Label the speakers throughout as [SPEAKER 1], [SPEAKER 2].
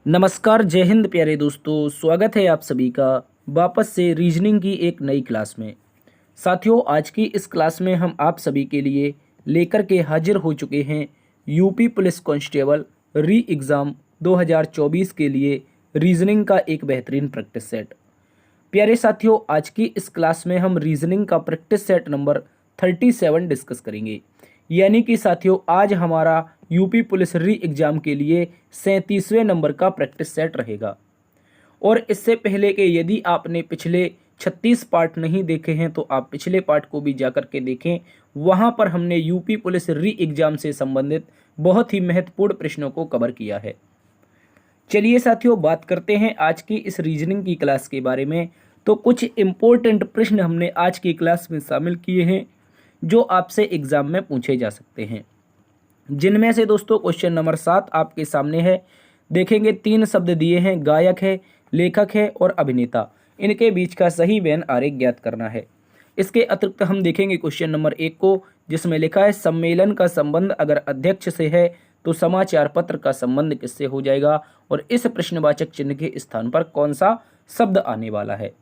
[SPEAKER 1] नमस्कार, जय हिंद प्यारे दोस्तों। स्वागत है आप सभी का वापस से रीजनिंग की एक नई क्लास में। साथियों, आज की इस क्लास में हम आप सभी के लिए लेकर के हाजिर हो चुके हैं यूपी पुलिस कांस्टेबल री एग्ज़ाम 2024 के लिए रीजनिंग का एक बेहतरीन प्रैक्टिस सेट। प्यारे साथियों, आज की इस क्लास में हम रीजनिंग का प्रैक्टिस सेट नंबर 37 डिस्कस करेंगे। यानी कि साथियों, आज हमारा यूपी पुलिस री एग्ज़ाम के लिए 37वें नंबर का प्रैक्टिस सेट रहेगा। और इससे पहले कि यदि आपने पिछले 36 पार्ट नहीं देखे हैं तो आप पिछले पार्ट को भी जाकर के देखें। वहाँ पर हमने यूपी पुलिस री एग्ज़ाम से संबंधित बहुत ही महत्वपूर्ण प्रश्नों को कवर किया है। चलिए साथियों, बात करते हैं आज की इस रीजनिंग की क्लास के बारे में। तो कुछ इम्पोर्टेंट प्रश्न हमने आज की क्लास में शामिल किए हैं जो आपसे एग्ज़ाम में पूछे जा सकते हैं, जिनमें से दोस्तों क्वेश्चन नंबर 7 आपके सामने है। देखेंगे 3 शब्द दिए हैं, गायक है, लेखक है और अभिनेता। इनके बीच का सही व्यन आरेख ज्ञात करना है। इसके अतिरिक्त हम देखेंगे क्वेश्चन नंबर 1 को, जिसमें लिखा है सम्मेलन का संबंध अगर अध्यक्ष से है तो समाचार पत्र का संबंध किससे हो जाएगा, और इस प्रश्नवाचक चिन्ह के स्थान पर कौन सा शब्द आने वाला है।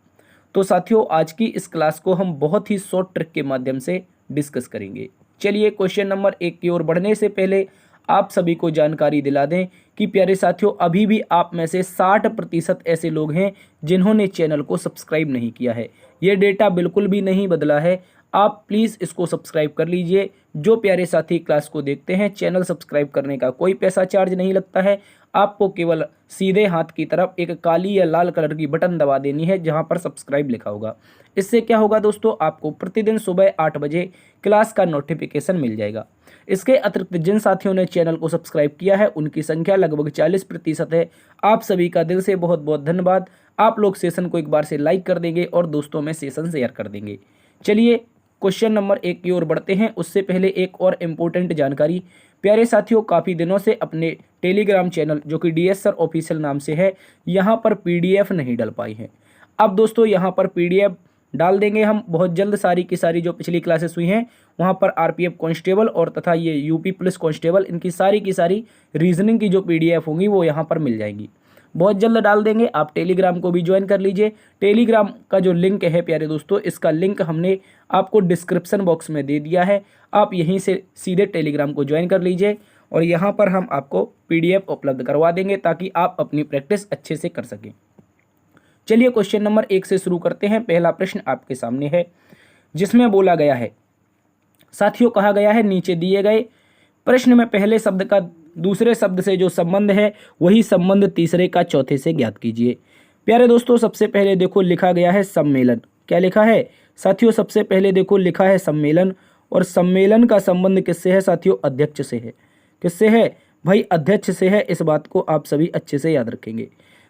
[SPEAKER 1] तो साथियों, आज की इस क्लास को हम बहुत ही शॉर्ट ट्रिक के माध्यम से डिस्कस करेंगे। चलिए क्वेश्चन नंबर 1 की ओर बढ़ने से पहले आप सभी को जानकारी दिला दें कि प्यारे साथियों, अभी भी आप में से 60% ऐसे लोग हैं जिन्होंने चैनल को सब्सक्राइब नहीं किया है। ये डेटा बिल्कुल भी नहीं बदला है। आप प्लीज़ इसको सब्सक्राइब कर लीजिए। जो प्यारे साथी क्लास को देखते हैं, चैनल सब्सक्राइब करने का कोई पैसा चार्ज नहीं लगता है। आपको केवल सीधे हाथ की तरफ एक काली या लाल कलर की बटन दबा देनी है जहां पर सब्सक्राइब लिखा होगा। इससे क्या होगा दोस्तों, आपको प्रतिदिन सुबह 8 बजे क्लास का नोटिफिकेशन मिल जाएगा। इसके अतिरिक्त जिन साथियों ने चैनल को सब्सक्राइब किया है उनकी संख्या लगभग 40% है। आप सभी का दिल से बहुत बहुत धन्यवाद। आप लोग सेशन को एक बार से लाइक कर देंगे और दोस्तों में सेशन शेयर कर देंगे। चलिए क्वेश्चन नंबर 1 की ओर बढ़ते हैं। उससे पहले एक और इम्पोर्टेंट जानकारी। प्यारे साथियों, काफ़ी दिनों से अपने टेलीग्राम चैनल जो कि DS सर ऑफिशियल नाम से है, यहाँ पर PDF नहीं डल पाई हैं। अब दोस्तों यहाँ पर PDF डाल देंगे हम बहुत जल्द। सारी की सारी जो पिछली क्लासेस हुई हैं वहाँ पर RPF कांस्टेबल और तथा ये यूपी पुलिस कांस्टेबल, इनकी सारी की सारी रीजनिंग की जो PDF होंगी वो यहाँ पर मिल जाएंगी। बहुत जल्द डाल देंगे। आप टेलीग्राम को भी ज्वाइन कर लीजिए। टेलीग्राम का जो लिंक है प्यारे दोस्तों, इसका लिंक हमने आपको डिस्क्रिप्शन बॉक्स में दे दिया है। आप यहीं से सीधे टेलीग्राम को ज्वाइन कर लीजिए और यहाँ पर हम आपको PDF उपलब्ध करवा देंगे ताकि आप अपनी प्रैक्टिस अच्छे से कर सकें। चलिए क्वेश्चन नंबर 1 से शुरू करते हैं। पहला प्रश्न आपके सामने है, जिसमें बोला गया है, साथियों कहा गया है, नीचे दिए गए प्रश्न में पहले शब्द का दूसरे शब्द से जो संबंध है वही संबंध तीसरे का चौथे से ज्ञात कीजिए। प्यारे दोस्तों, सबसे पहले देखो लिखा गया है सम्मेलन। क्या लिखा है साथियों? सबसे पहले देखो लिखा है सम्मेलन, और सम्मेलन का संबंध किससे है साथियों? अध्यक्ष से है। किससे है भाई? अध्यक्ष से है। इस बात को आप सभी अच्छे से याद रखेंगे।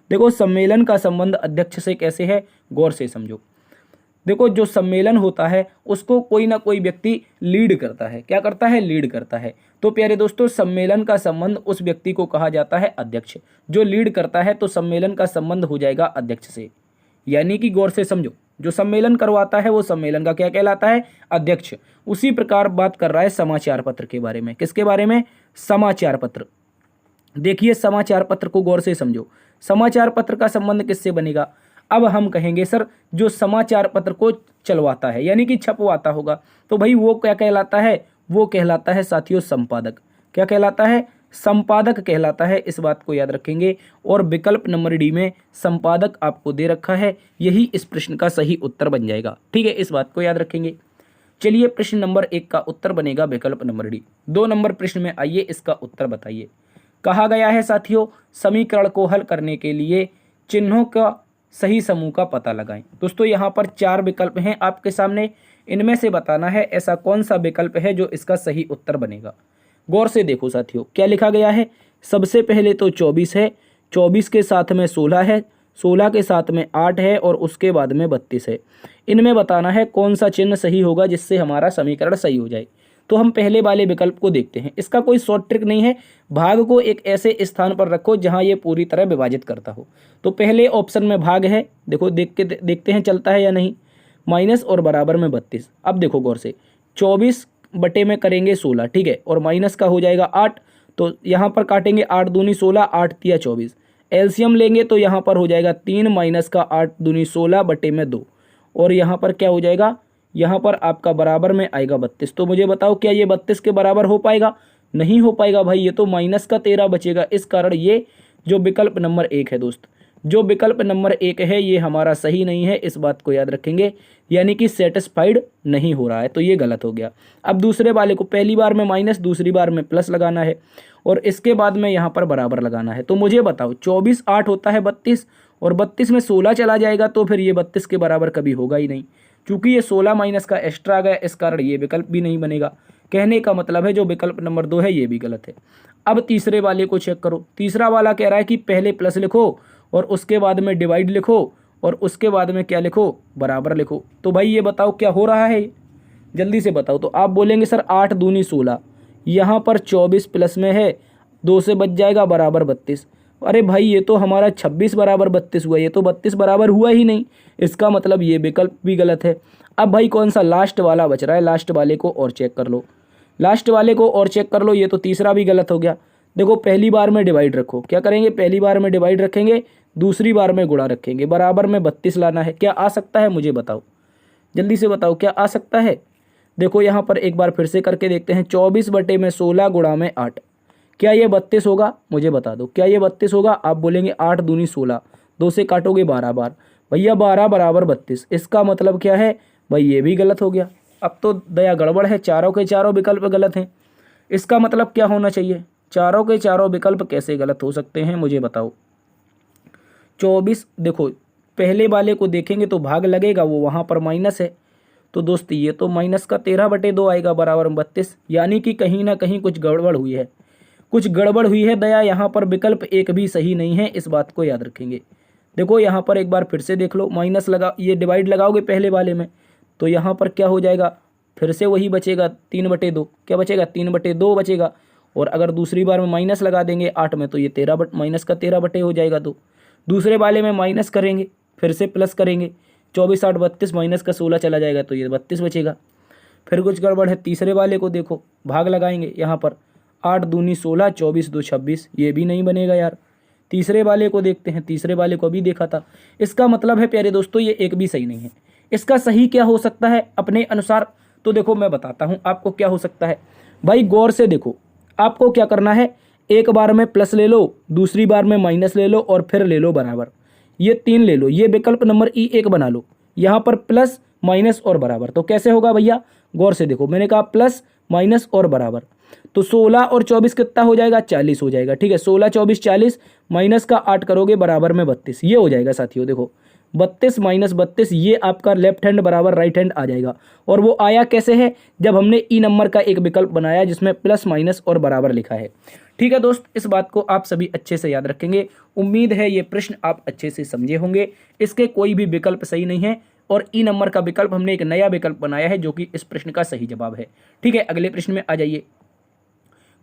[SPEAKER 1] देखो सम्मेलन का संबंध अध्यक्ष से कैसे है, गौर से समझो। देखो जो सम्मेलन होता है उसको कोई ना कोई व्यक्ति लीड करता है। क्या करता है? लीड करता है। तो प्यारे दोस्तों, सम्मेलन का संबंध उस व्यक्ति को कहा जाता है अध्यक्ष। जो लीड करता है तो सम्मेलन का संबंध हो जाएगा अध्यक्ष से। यानी कि गौर से समझो, जो सम्मेलन करवाता है वो सम्मेलन का क्या कहलाता है? अध्यक्ष। उसी प्रकार बात कर रहा है समाचार पत्र के बारे में। किसके बारे में? समाचार पत्र। देखिए समाचार पत्र को गौर से समझो। समाचार पत्र का संबंध किससे बनेगा? अब हम कहेंगे सर जो समाचार पत्र को चलवाता है यानी कि छपवाता होगा, तो भाई वो क्या कहलाता है? वो कहलाता है साथियों संपादक। क्या कहलाता है? संपादक कहलाता है। इस बात को याद रखेंगे। और विकल्प नंबर डी में संपादक आपको दे रखा है, यही इस प्रश्न का सही उत्तर बन जाएगा। ठीक है, इस बात को याद रखेंगे। चलिए प्रश्न नंबर 1 का उत्तर बनेगा विकल्प नंबर डी। 2 नंबर प्रश्न में आइए इसका उत्तर बताइए। कहा गया है साथियों, समीकरण को हल करने के लिए चिन्हों का सही समूह का पता लगाएं। दोस्तों यहाँ पर 4 विकल्प हैं आपके सामने। इनमें से बताना है ऐसा कौन सा विकल्प है जो इसका सही उत्तर बनेगा। गौर से देखो साथियों, क्या लिखा गया है। सबसे पहले तो 24 है, 24 के साथ में 16 है, 16 के साथ में 8 है और उसके बाद में 32 है। इनमें बताना है कौन सा चिन्ह सही होगा जिससे हमारा समीकरण सही हो जाए। तो हम पहले वाले विकल्प को देखते हैं। इसका कोई शॉर्ट ट्रिक नहीं है। भाग को एक ऐसे स्थान पर रखो जहां ये पूरी तरह विभाजित करता हो। तो पहले ऑप्शन में भाग है, देखो देखते हैं चलता है या नहीं। माइनस और बराबर में 32। अब देखो गौर से, 24 बटे में करेंगे 16, ठीक है, और माइनस का हो जाएगा 8। तो यहाँ पर काटेंगे 8 दूनी 16, 8 तिया 24। एलसीएम लेंगे तो यहाँ पर हो जाएगा 3 माइनस का 8 दूनी 16 बटे में 2, और यहाँ पर क्या हो जाएगा, यहाँ पर आपका बराबर में आएगा 32। तो मुझे बताओ क्या ये 32 के बराबर हो पाएगा? नहीं हो पाएगा भाई, ये तो माइनस का 13 बचेगा। इस कारण ये जो विकल्प नंबर 1 है दोस्त, जो विकल्प नंबर 1 है ये हमारा सही नहीं है, इस बात को याद रखेंगे, यानी कि सेटिस्फाइड नहीं हो रहा है, तो ये गलत हो गया। अब दूसरे वाले को पहली बार में माइनस, दूसरी बार में प्लस लगाना है और इसके बाद में यहाँ पर बराबर लगाना है। तो मुझे बताओ 24 8 होता है 32, और 32 में 16 चला जाएगा तो फिर ये 32 के बराबर कभी होगा ही नहीं, चूंकि ये 16 माइनस का एक्स्ट्रा आ गया, इस कारण ये विकल्प भी नहीं बनेगा। कहने का मतलब है जो विकल्प नंबर 2 है ये भी गलत है। अब तीसरे वाले को चेक करो। तीसरा वाला कह रहा है कि पहले प्लस लिखो और उसके बाद में डिवाइड लिखो और उसके बाद में क्या लिखो, बराबर लिखो। तो भाई ये बताओ क्या हो रहा है, जल्दी से बताओ। तो आप बोलेंगे सर 8 दूनी 16, यहाँ पर 24 प्लस में है, 2 से बच जाएगा बराबर 32। अरे भाई ये तो हमारा 26 बराबर 32 हुआ, ये तो 32 बराबर हुआ ही नहीं, इसका मतलब ये विकल्प भी गलत है। अब भाई कौन सा लास्ट वाला बच रहा है, लास्ट वाले को और चेक कर लो, लास्ट वाले को और चेक कर लो। ये तो तीसरा भी गलत हो गया। देखो पहली बार में डिवाइड रखो, क्या करेंगे, पहली बार में डिवाइड रखेंगे, दूसरी बार में गुणा रखेंगे, बराबर में 32 लाना है। क्या आ सकता है मुझे बताओ, जल्दी से बताओ क्या आ सकता है। देखो यहाँ पर एक बार फिर से करके देखते हैं, 24 बटे में 16 गुणा में 8, क्या ये 32 होगा, मुझे बता दो क्या ये 32 होगा। आप बोलेंगे 8 दूनी 16, 2 से काटोगे 12 बार, भैया 12 बराबर 32, इसका मतलब क्या है भाई, ये भी गलत हो गया। अब तो दया गड़बड़ है, चारों के चारों विकल्प गलत हैं। इसका मतलब क्या होना चाहिए, चारों के चारों विकल्प कैसे गलत हो सकते हैं मुझे बताओ। 24 देखो पहले वाले को देखेंगे तो भाग लगेगा, वो वहाँ पर माइनस है, तो दोस्त ये तो माइनस का 13 बटे 2 आएगा बराबर 32, यानी कि कहीं ना कहीं कुछ गड़बड़ हुई है, कुछ गड़बड़ हुई है दया। यहाँ पर विकल्प 1 भी सही नहीं है, इस बात को याद रखेंगे। देखो यहाँ पर एक बार फिर से देख लो, माइनस लगा, ये डिवाइड लगाओगे पहले वाले में तो यहाँ पर क्या हो जाएगा, फिर से वही बचेगा 3 बटे 2, क्या बचेगा 3 बटे 2 बचेगा। और अगर दूसरी बार में माइनस लगा देंगे 8 में तो ये 13 माइनस का 13 बटे हो जाएगा। तो दूसरे वाले में माइनस करेंगे, फिर से प्लस करेंगे, 24 8 32, माइनस का 16 चला जाएगा तो ये 32 बचेगा। फिर कुछ गड़बड़ है, तीसरे वाले को देखो, भाग लगाएंगे यहाँ पर, 8 दूनी 16, 24 2 26, ये भी नहीं बनेगा यार। तीसरे वाले को देखते हैं, तीसरे वाले को अभी देखा था। इसका मतलब है प्यारे दोस्तों ये 1 भी सही नहीं है। इसका सही क्या हो सकता है अपने अनुसार, तो देखो मैं बताता हूँ आपको क्या हो सकता है। भाई गौर से देखो, आपको क्या करना है, एक बार में प्लस ले लो, दूसरी बार में माइनस ले लो और फिर ले लो बराबर, ये 3 ले लो, ये विकल्प नंबर E1 बना लो। यहाँ पर प्लस माइनस और बराबर, तो कैसे होगा भैया, गौर से देखो, मैंने कहा प्लस माइनस और बराबर, तो 16 और 24 कितना हो जाएगा, 40 हो जाएगा। ठीक है, 16 24 40, माइनस का 8 करोगे बराबर में 32, ये हो जाएगा साथियों। देखो 32 माइनस 32, ये आपका लेफ्ट हैंड बराबर राइट हैंड आ जाएगा। और वो आया कैसे है, जब हमने ई नंबर का एक विकल्प बनाया जिसमें प्लस माइनस और बराबर लिखा है। ठीक है दोस्त, इस बात को आप सभी अच्छे से याद रखेंगे। उम्मीद है ये प्रश्न आप अच्छे से समझे होंगे। इसके कोई भी विकल्प सही नहीं है और ई नंबर का विकल्प हमने एक नया विकल्प बनाया है जो कि इस प्रश्न का सही जवाब है। ठीक है, अगले प्रश्न में आ जाइए।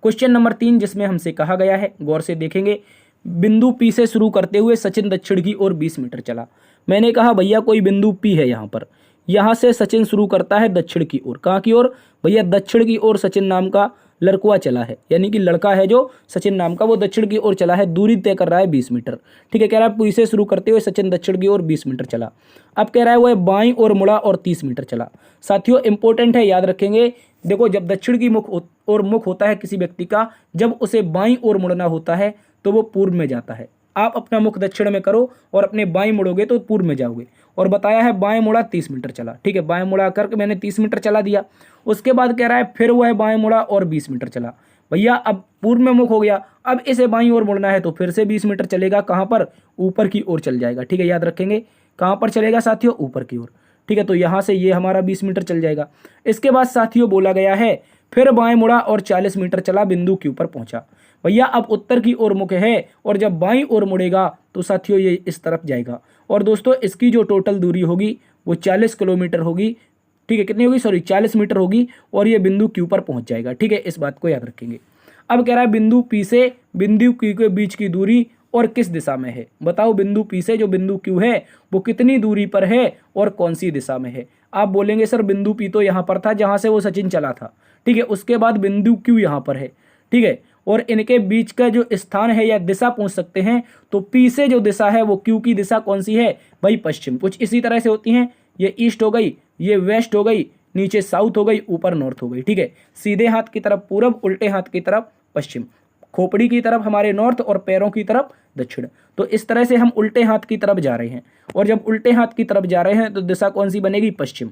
[SPEAKER 1] क्वेश्चन नंबर 3 जिसमें हमसे कहा गया है, गौर से देखेंगे, बिंदु पी से शुरू करते हुए सचिन दक्षिण की ओर 20 मीटर चला। मैंने कहा भैया कोई बिंदु पी है यहाँ पर, यहाँ से सचिन शुरू करता है दक्षिण की ओर, कहाँ की ओर भैया, दक्षिण की ओर सचिन नाम का लड़कुआ चला है, यानी कि लड़का है जो सचिन नाम का, वो दक्षिण की ओर चला है, दूरी तय कर रहा है 20 मीटर। ठीक है, कह रहा है पी से शुरू करते हुए सचिन दक्षिण की ओर 20 मीटर चला। अब कह रहा है वो बाईं ओर मुड़ा और 30 मीटर चला। साथियों इंपॉर्टेंट है, याद रखेंगे। देखो जब दक्षिण की मुख होता है किसी व्यक्ति का, जब उसे बाईं ओर मुड़ना होता है तो वो पूर्व में जाता है। आप अपना मुख दक्षिण में करो और अपने बाएं मुड़ोगे तो पूर्व में जाओगे। और बताया है बाएं मुड़ा 30 मीटर चला। ठीक है, बाएं मुड़ा करके मैंने 30 मीटर चला दिया। उसके बाद कह रहा है फिर वह बाएं मुड़ा और 20 मीटर चला। भैया अब पूर्व में मुख हो गया, अब इसे बाईं ओर मुड़ना है तो फिर से 20 मीटर चलेगा, कहाँ पर, ऊपर की ओर चल जाएगा। ठीक है, याद रखेंगे कहाँ पर चलेगा साथियों, ऊपर की ओर। ठीक है, तो यहाँ से ये हमारा 20 मीटर चल जाएगा। इसके बाद साथियों बोला गया है फिर बाएं मुड़ा और 40 मीटर चला, बिंदु क्यू पर पहुंचा। भैया अब उत्तर की ओर मुख है और जब बाईं ओर मुड़ेगा तो साथियों ये इस तरफ जाएगा। और दोस्तों इसकी जो टोटल दूरी होगी वो 40 किलोमीटर होगी। ठीक है, कितनी होगी, सॉरी 40 मीटर होगी और ये बिंदु क्यू पर पहुंच जाएगा। ठीक है, इस बात को याद रखेंगे। अब कह रहा है बिंदु पी से बिंदु क्यू के बीच की दूरी और किस दिशा में है। बताओ बिंदु पी से जो बिंदु क्यू है वो कितनी दूरी पर है और कौन सी दिशा में है। आप बोलेंगे सर बिंदु पी तो यहाँ पर था जहाँ से वो सचिन चला था। ठीक है, उसके बाद बिंदु क्यू यहाँ पर है। ठीक है, और इनके बीच का जो स्थान है या दिशा पूछ सकते हैं, तो पी से जो दिशा है वो क्यू की दिशा कौन सी है भाई, पश्चिम। कुछ इसी तरह से होती हैं, ये ईस्ट हो गई, ये वेस्ट हो गई, नीचे साउथ हो गई, ऊपर नॉर्थ हो गई, ठीक है। सीधे हाथ की तरफ पूरब, उल्टे हाथ की तरफ पश्चिम, खोपड़ी की तरफ हमारे नॉर्थ और पैरों की तरफ दक्षिण। तो इस तरह से हम उल्टे हाथ की तरफ जा रहे हैं, और जब उल्टे हाथ की तरफ जा रहे हैं तो दिशा कौन सी बनेगी, पश्चिम।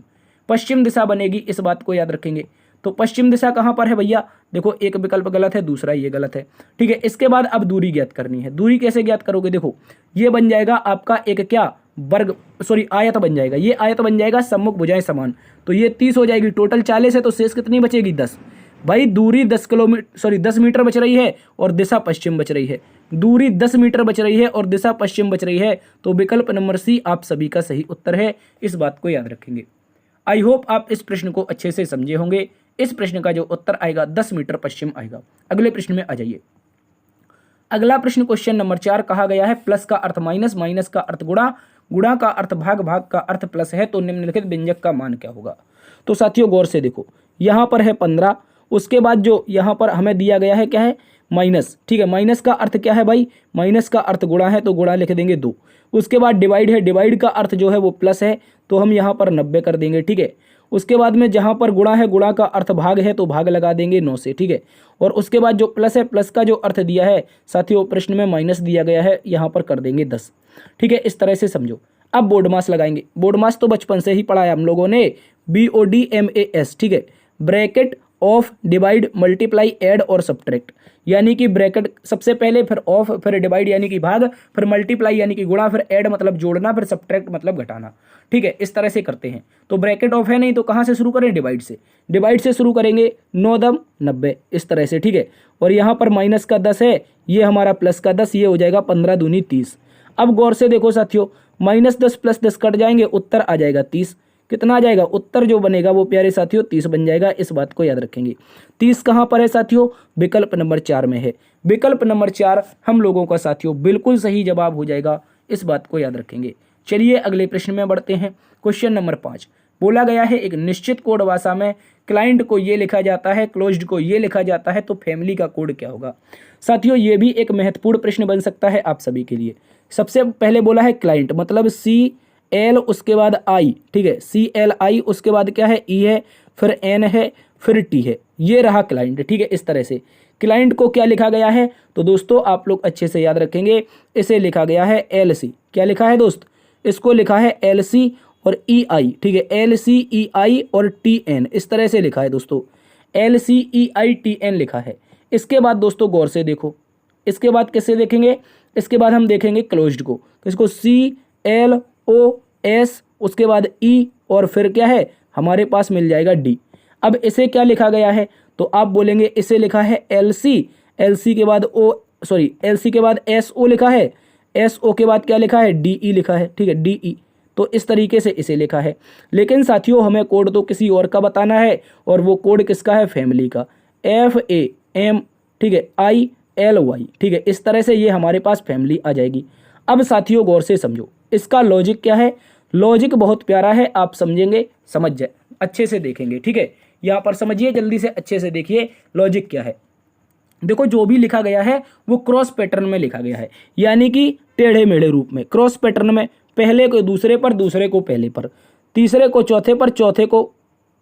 [SPEAKER 1] पश्चिम दिशा बनेगी, इस बात को याद रखेंगे। तो पश्चिम दिशा कहाँ पर है भैया, देखो एक विकल्प गलत है, दूसरा ये गलत है, ठीक है। इसके बाद अब दूरी ज्ञात करनी है। दूरी कैसे ज्ञात करोगे, देखो ये बन जाएगा आपका एक क्या वर्ग, सॉरी आयत बन जाएगा, ये आयत बन जाएगा, सम्मुख भुजाएं समान, तो ये 30 हो जाएगी, टोटल 40 है, तो शेष कितनी बचेगी 10। भाई दूरी 10 मीटर बच रही है और दिशा पश्चिम बच रही है, दूरी 10 मीटर बच रही है और दिशा पश्चिम बच रही है, तो विकल्प नंबर सी आप सभी का सही उत्तर है। इस बात को याद रखेंगे। आई होप आप इस प्रश्न को अच्छे से समझे होंगे। इस प्रश्न का जो उत्तर आएगा 10 मीटर पश्चिम आएगा। अगले प्रश्न में आ जाइए। अगला प्रश्न क्वेश्चन नंबर 4 कहा गया है प्लस का अर्थ माइनस, माइनस का अर्थ गुणा, गुणा का अर्थ भाग, भाग का अर्थ प्लस है, तो निम्नलिखित व्यंजक का मान क्या होगा। तो साथियों गौर से देखो, यहाँ पर है 15, उसके बाद जो यहाँ पर हमें दिया गया है क्या है, माइनस, ठीक है। माइनस का अर्थ क्या है भाई, माइनस का अर्थ गुणा है, तो गुणा लिख देंगे 2। उसके बाद डिवाइड है, डिवाइड का अर्थ जो है वो प्लस है, तो हम यहाँ पर 90 कर देंगे, ठीक है। उसके बाद में जहाँ पर गुणा है, गुणा का अर्थ भाग है, तो भाग लगा देंगे 9 से, ठीक है। और उसके बाद जो प्लस है, प्लस का जो अर्थ दिया है साथियों प्रश्न में माइनस दिया गया है, यहाँ पर कर देंगे 10, ठीक है। इस तरह से समझो। अब बोर्ड मास लगाएंगे। बोर्ड मास तो बचपन से ही पढ़ा है हम लोगों ने, BODMAS, ठीक है। Bracket of, divide, multiply, add और सब्ट्रैक्ट, यानी कि ब्रैकेट सबसे पहले, फिर ऑफ, फिर डिवाइड यानी कि भाग, फिर मल्टीप्लाई यानी कि गुणा, फिर ऐड मतलब जोड़ना, फिर सब्ट्रैक्ट मतलब घटाना, ठीक है। इस तरह से करते हैं। तो ब्रैकेट ऑफ है नहीं, तो कहाँ से शुरू करें, डिवाइड से। डिवाइड से शुरू करेंगे, 9 दम 90, इस तरह से, ठीक है। और यहाँ पर माइनस का 10 है, ये हमारा प्लस का 10, ये हो जाएगा 15 दूनी 30। अब गौर से देखो साथियों, -10 + 10 कट जाएंगे, उत्तर आ जाएगा 30। कितना आ जाएगा, उत्तर जो बनेगा वो प्यारे साथियों 30 बन जाएगा। इस बात को याद रखेंगे। 30 कहाँ पर है साथियों, विकल्प नंबर 4 में है। विकल्प नंबर 4 हम लोगों का साथियों बिल्कुल सही जवाब हो जाएगा। इस बात को याद रखेंगे। चलिए अगले प्रश्न में बढ़ते हैं। क्वेश्चन नंबर 5 बोला गया है एक निश्चित कोड भाषा में क्लाइंट को ये लिखा जाता है, क्लोज्ड को ये लिखा जाता है, तो फैमिली का कोड क्या होगा। साथियों ये भी एक महत्वपूर्ण प्रश्न बन सकता है आप सभी के लिए। सबसे पहले बोला है क्लाइंट, मतलब CL उसके बाद I, ठीक है, CLI, उसके बाद क्या है E है, फिर N है, फिर T है, ये रहा क्लाइंट, ठीक है। इस तरह से क्लाइंट को क्या लिखा गया है, तो दोस्तों आप लोग अच्छे से याद रखेंगे, इसे लिखा गया है LC। क्या लिखा है दोस्त, इसको लिखा है LC और EI, ठीक है, LCEI और TN, इस तरह से लिखा है दोस्तों, LCEI TN लिखा है। इसके बाद दोस्तों गौर से देखो, इसके बाद किससे देखेंगे, इसके बाद हम देखेंगे क्लोज्ड को, किसको, CLOS, उसके बाद E और फिर क्या है हमारे पास मिल जाएगा D। अब इसे क्या लिखा गया है, तो आप बोलेंगे इसे लिखा है LC, LC के बाद LC के बाद SO लिखा है, SO के बाद क्या लिखा है, DE लिखा है, ठीक है, DE। तो इस तरीके से इसे लिखा है। लेकिन साथियों हमें कोड तो किसी और का बताना है, और वो कोड किसका है, फैमिली का, FAM, ठीक है, ILY, ठीक है। इस तरह से ये हमारे पास फैमिली आ जाएगी। अब साथियों गौर से समझो, इसका लॉजिक क्या है। लॉजिक बहुत प्यारा है, आप समझेंगे, समझ जाए, अच्छे से देखेंगे, ठीक है। यहाँ पर समझिए, जल्दी से अच्छे से देखिए लॉजिक क्या है। देखो जो भी लिखा गया है वो क्रॉस पैटर्न में लिखा गया है, यानी कि टेढ़े मेढ़े रूप में, क्रॉस पैटर्न में, पहले को दूसरे पर, दूसरे को पहले पर, तीसरे को चौथे पर, चौथे को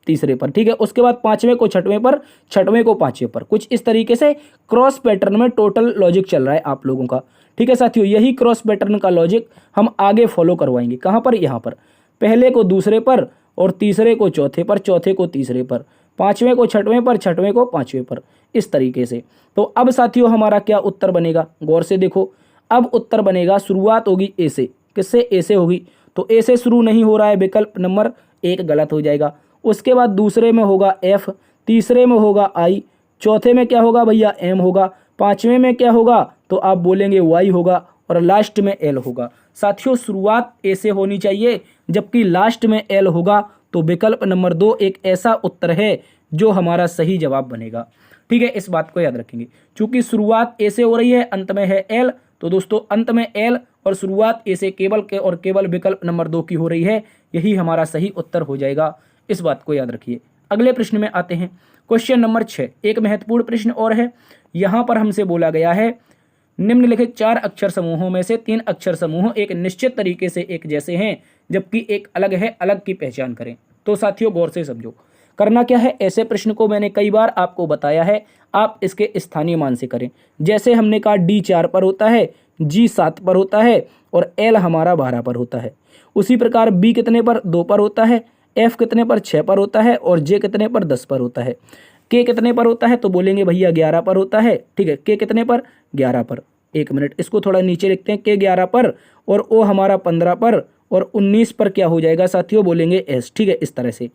[SPEAKER 1] तीसरे पर, ठीक है। उसके बाद पांचवें को छठवें पर, छठवें को पांचवें पर, कुछ इस तरीके से क्रॉस पैटर्न में टोटल लॉजिक चल रहा है आप लोगों का, ठीक है साथियों। यही क्रॉस पैटर्न का लॉजिक हम आगे फॉलो करवाएंगे। कहाँ पर, यहाँ पर, पहले को दूसरे पर और तीसरे को चौथे पर, चौथे को तीसरे पर, पांचवें को छठवें पर, छठवें को पांचवें पर, इस तरीके से। तो अब साथियों हमारा क्या उत्तर बनेगा, गौर से देखो। अब उत्तर बनेगा, शुरुआत होगी ए से, किससे, ए से होगी, तो ए से शुरू नहीं हो रहा है, विकल्प नंबर 1 गलत हो जाएगा। उसके बाद दूसरे में होगा F, तीसरे में होगा I, चौथे में क्या होगा भैया, M होगा, पांचवें में क्या होगा, तो आप बोलेंगे Y होगा, और लास्ट में L होगा। साथियों शुरुआत ए से होनी चाहिए, जबकि लास्ट में L होगा, तो विकल्प नंबर 2 एक ऐसा उत्तर है जो हमारा सही जवाब बनेगा, ठीक है। इस बात को याद रखेंगे, चूंकि शुरुआत ए से हो रही है, अंत में है L, तो दोस्तों अंत में L और शुरुआत ए से केवल विकल्प नंबर 2 की हो रही है, यही हमारा सही उत्तर हो जाएगा। इस बात को याद रखिए। अगले प्रश्न में आते हैं। क्वेश्चन नंबर 6 एक महत्वपूर्ण प्रश्न और है। यहाँ पर हमसे बोला गया है निम्नलिखित 4 अक्षर समूहों में से 3 अक्षर समूह एक निश्चित तरीके से एक जैसे हैं जबकि एक अलग है, अलग की पहचान करें। तो साथियों गौर से समझो, करना क्या है, ऐसे प्रश्न को मैंने कई बार आपको बताया है, आप इसके स्थानीय मान से करें। जैसे हमने कहा D 4 पर होता है, G 7 पर होता है और L हमारा 12 पर होता है। उसी प्रकार B कितने पर, 2 पर होता है, F कितने पर, 6 पर होता है और J कितने पर, 10 पर होता है। K कितने पर होता है, तो बोलेंगे भैया 11 पर होता है। ठीक है, K कितने पर, 11 पर। एक मिनट, इसको थोड़ा नीचे लिखते हैं, K 11 पर और O हमारा 15 पर और 19 पर क्या हो जाएगा साथियों, बोलेंगे S। ठीक है, इस तरह से।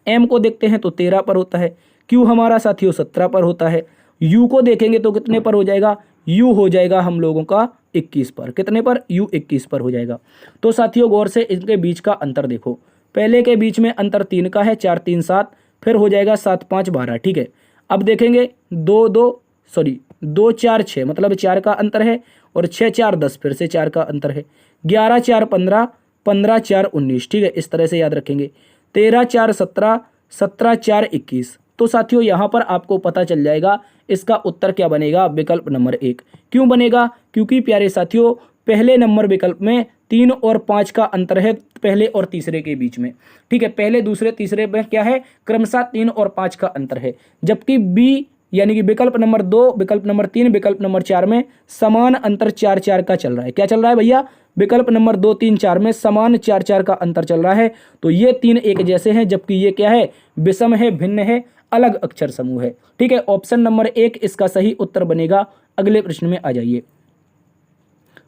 [SPEAKER 1] M को देखते हैं तो 13 पर होता है, Q हमारा साथियों 17 पर होता है, U को देखेंगे तो कितने पर हो जाएगा, U हो जाएगा हम लोगों का 21 पर। कितने पर, U 21 पर हो जाएगा। तो साथियों गौर से इनके बीच का अंतर देखो, पहले के बीच में अंतर 3 का है, 4 3 7, फिर हो जाएगा 7 5 12। ठीक है, अब देखेंगे 2 4 6 मतलब 4 का अंतर है और 6 4 10 फिर से 4 का अंतर है, 11 4 15, 15 4 19। ठीक है, इस तरह से याद रखेंगे, 13 4 17, 17 4 21। तो साथियों यहाँ पर आपको पता चल जाएगा इसका उत्तर क्या बनेगा, विकल्प नंबर 1। क्यों बनेगा, क्योंकि प्यारे साथियों पहले नंबर विकल्प में 3 और 5 का अंतर है पहले और तीसरे के बीच में। ठीक है, पहले दूसरे तीसरे में क्या है, क्रमशः 3 और 5 का अंतर है, जबकि बी यानी कि विकल्प नंबर 2, विकल्प नंबर 3, विकल्प नंबर 4 में समान अंतर 4 4 का चल रहा है। क्या चल रहा है भैया, विकल्प नंबर 2 3 4 में समान 4 4 का अंतर चल रहा है। तो ये 3 एक जैसे हैं जबकि ये क्या है, विषम है, भिन्न है, अलग अक्षर समूह है। ठीक है, ऑप्शन नंबर 1 इसका सही उत्तर बनेगा। अगले प्रश्न में आ जाइए,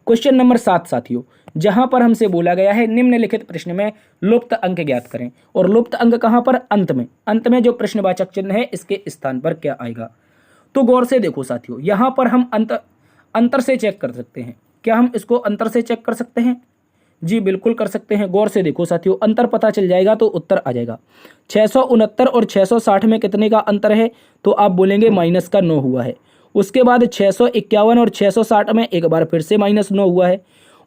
[SPEAKER 1] क्वेश्चन नंबर 7 साथियों, जहां पर हमसे बोला गया है निम्नलिखित प्रश्न में लुप्त अंक ज्ञात करें। और लुप्त अंक कहां पर, अंत में जो प्रश्नवाचक चिन्ह है इसके स्थान पर क्या आएगा। तो गौर से देखो साथियों, यहां पर हम अंतर से चेक कर सकते हैं। क्या हम इसको अंतर से चेक कर सकते हैं, जी बिल्कुल कर सकते हैं। गौर से देखो साथियों, अंतर पता चल जाएगा तो उत्तर आ जाएगा। 669 और 660 में कितने का अंतर है, तो आप बोलेंगे माइनस का 9 हुआ है। उसके बाद 651 और 660 में एक बार फिर से -9 हुआ है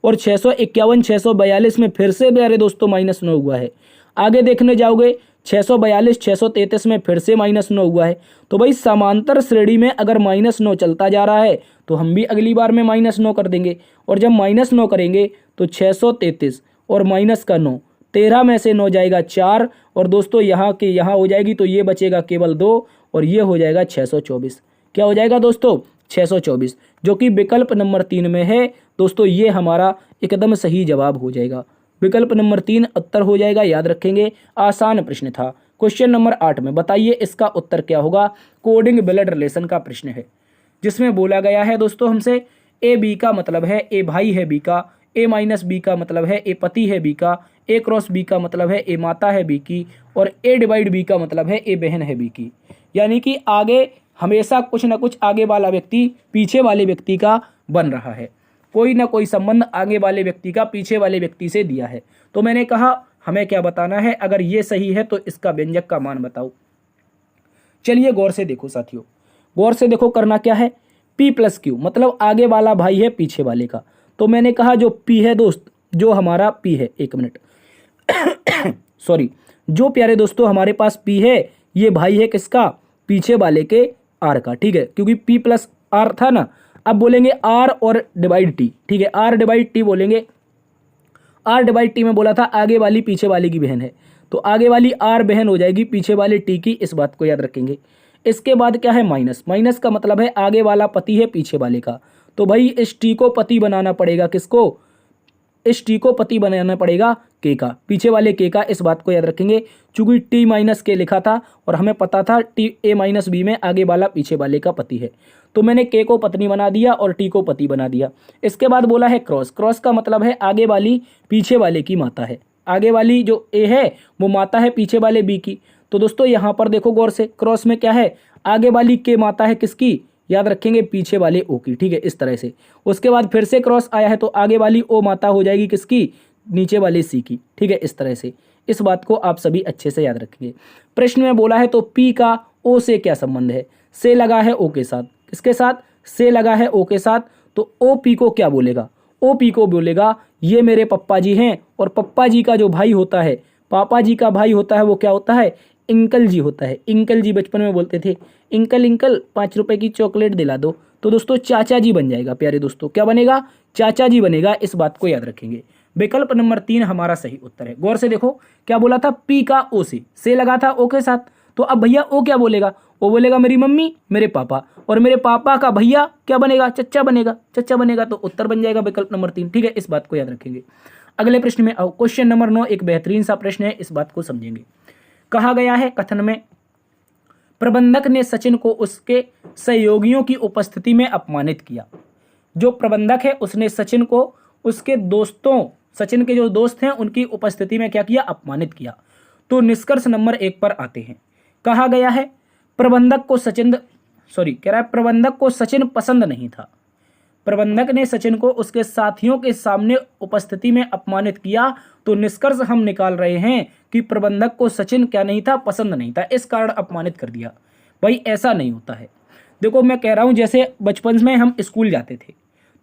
[SPEAKER 1] और 651 642 में फिर से प्यारे दोस्तों -9 हुआ है। आगे देखने जाओगे 642 633 में फिर से -9 हुआ है। तो भाई समांतर श्रेणी में अगर -9 चलता जा रहा है तो हम भी अगली बार में -9 कर देंगे और जब -9 करेंगे तो 633 और माइनस का 9, 13 में से 9 जाएगा 4 और दोस्तों यहाँ के यहाँ हो जाएगी तो ये बचेगा केवल 2 और ये हो जाएगा 624। क्या हो जाएगा दोस्तों, 624, जो कि विकल्प नंबर 3 में है। दोस्तों ये हमारा एकदम सही जवाब हो जाएगा, विकल्प नंबर 3 उत्तर हो जाएगा। याद रखेंगे, आसान प्रश्न था। क्वेश्चन नंबर 8 में बताइए इसका उत्तर क्या होगा। कोडिंग ब्लड रिलेशन का प्रश्न है जिसमें बोला गया है दोस्तों हमसे ए बी का मतलब है ए भाई है बी का, ए माइनस बी का मतलब है ए पति है बी का, ए क्रॉस बी का मतलब है ए माता है बी की और ए डिवाइड बी का मतलब है ए बहन है बी की। यानी कि आगे हमेशा कुछ ना कुछ आगे वाला व्यक्ति पीछे वाले व्यक्ति का बन रहा है, कोई ना कोई संबंध आगे वाले व्यक्ति का पीछे वाले व्यक्ति से दिया है। तो मैंने कहा हमें क्या बताना है, अगर ये सही है तो इसका व्यंजक का मान बताओ। चलिए गौर से देखो साथियों, गौर से देखो, करना क्या है, P प्लस Q मतलब आगे वाला भाई है पीछे वाले का। तो मैंने कहा जो P है दोस्त, जो हमारा P है, एक मिनट सॉरी, जो प्यारे दोस्तों हमारे पास P है ये भाई है किसका, पीछे वाले के R का। ठीक है, क्योंकि P प्लस R था ना। अब बोलेंगे R और डिवाइड T। ठीक है, R डिवाइड T बोलेंगे। R डिवाइड T में बोला था आगे वाली पीछे वाली की बहन है, तो आगे वाली R बहन हो जाएगी पीछे वाली T की, इस बात को याद रखेंगे। इसके बाद क्या है, माइनस, माइनस का मतलब है आगे वाला पति है पीछे वाले का। तो भाई इस T को पति बनाना पड़ेगा किसको, इस T को पति बनाना पड़ेगा K का, पीछे वाले K का, इस बात को याद रखेंगे। चूंकि T माइनस K लिखा था और हमें पता था T A माइनस B में आगे वाला पीछे वाले का पति है, तो मैंने K को पत्नी बना दिया और T को पति बना दिया। इसके बाद बोला है क्रॉस, क्रॉस का मतलब है आगे वाली पीछे वाले की माता है, आगे वाली जो A है वो माता है पीछे वाले B की। तो दोस्तों यहाँ पर देखो गौर से, क्रॉस में क्या है, आगे वाली K माता है किसकी, याद रखेंगे पीछे वाले O की। ठीक है, इस तरह से। उसके बाद फिर से क्रॉस आया है तो आगे वाली O माता हो जाएगी किसकी, नीचे वाले C की। ठीक है, इस तरह से। इस बात को आप सभी अच्छे से याद रखेंगे। प्रश्न में बोला है तो P का O से क्या संबंध है, से लगा है O के साथ, किसके साथ, से लगा है O के साथ। तो O P को क्या बोलेगा, O P को बोलेगा ये मेरे पप्पा जी हैं और पप्पा जी का जो भाई होता है, पापा जी का भाई होता है वो क्या होता है, अंकल जी होता है। अंकल जी बचपन में बोलते थे, अंकल अंकल 5 रुपए की चॉकलेट दिला दो, तो दोस्तों चाचा जी बन जाएगा प्यारे दोस्तों। क्या बनेगा? चाचा जी बनेगा। इस बात को याद रखेंगे। विकल्प नंबर 3 हमारा सही उत्तर है। गौर से देखो, क्या बोला था? पी का ओ से लगा था ओ के साथ। तो अब भैया ओ क्या बोलेगा? वो बोलेगा मेरी मम्मी, मेरे पापा, और मेरे पापा का भैया क्या बनेगा? चच्चा बनेगा। चच्चा बनेगा तो उत्तर बन जाएगा विकल्प नंबर 3। ठीक है, इस बात को याद रखेंगे। अगले प्रश्न में आओ। क्वेश्चन नंबर 9 एक बेहतरीन सा प्रश्न है, इस बात को समझेंगे। कहा गया है कथन में, प्रबंधक ने सचिन को उसके सहयोगियों की उपस्थिति में अपमानित किया। जो प्रबंधक है उसने सचिन को उसके दोस्तों, सचिन के जो दोस्त हैं उनकी उपस्थिति में क्या किया? अपमानित किया। तो निष्कर्ष नंबर 1 पर आते हैं। कहा गया है प्रबंधक को सचिन पसंद नहीं था। प्रबंधक ने सचिन को उसके साथियों के सामने उपस्थिति में अपमानित किया। तो निष्कर्ष हम निकाल रहे हैं कि प्रबंधक को सचिन क्या नहीं था? पसंद नहीं था, इस कारण अपमानित कर दिया। भाई ऐसा नहीं होता है। देखो मैं कह रहा हूं, जैसे बचपन में हम स्कूल जाते थे